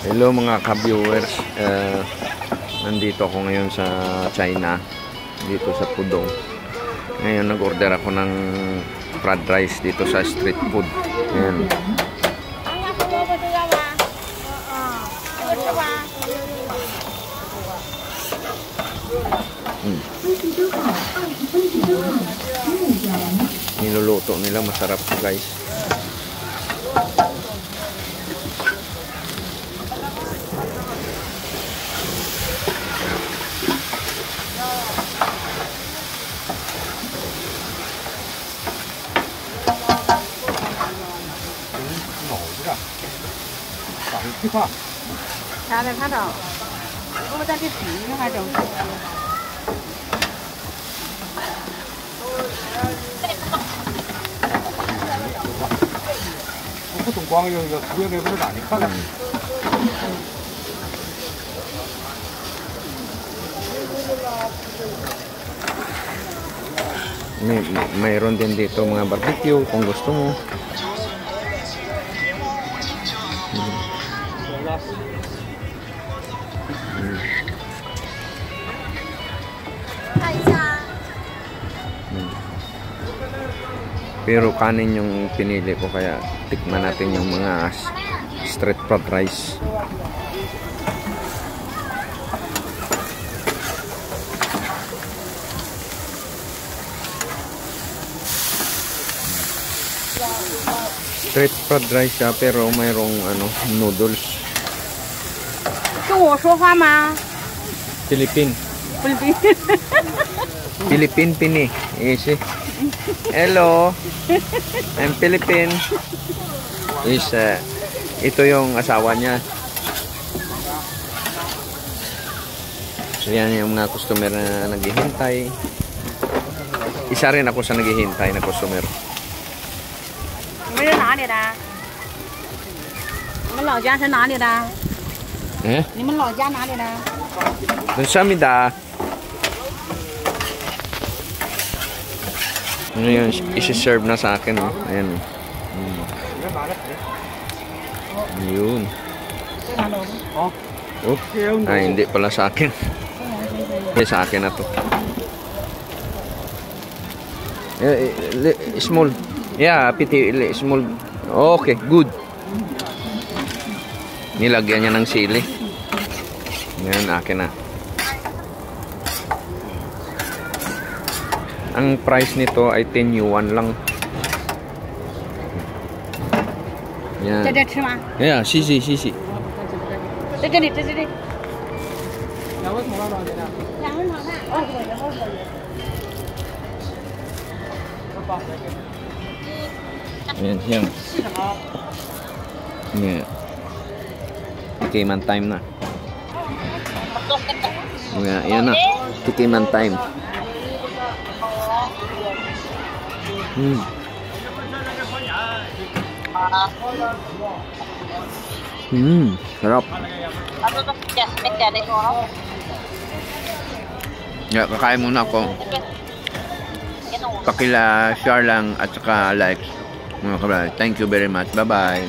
Hello mga ka-viewers, nandito ako ngayon sa China, dito sa Pudong. Ngayon nag-order ako ng fried rice dito sa street food. Ayan. Niluluto nila, masarap guys. Mayroon din dito mga barbecue kung gusto mo. Pero kanin yung pinili ko, kaya tikman natin yung mga street fried rice. Street fried rice siya, pero mayroong noodles. Philippine. Philippine pini. Easy. Hello. I'm Philippine. Ito yung asawa niya. So yan yung mga customer na naghihintay. Isa rin ako sa naghihintay na customer. Kamsamnida. Ano yun, isi-serve na sa akin, oh. Ayan, yun. Oh. Ay, hindi pala sa akin. Hindi sa akin na to. Small. Yeah, piti, small. Okay, good. Nilagyan niya ng sili. Yan, akin na. Ang price nito ay 10 yuan lang. Yan. Yeah, sisi. Yan, yan. Yeah. Tikiman time na. Yeah, yan na. Tikiman time. Sarap. Yeah, kakain muna ako. Pakila share lang at saka like. Thank you very much. Bye-bye.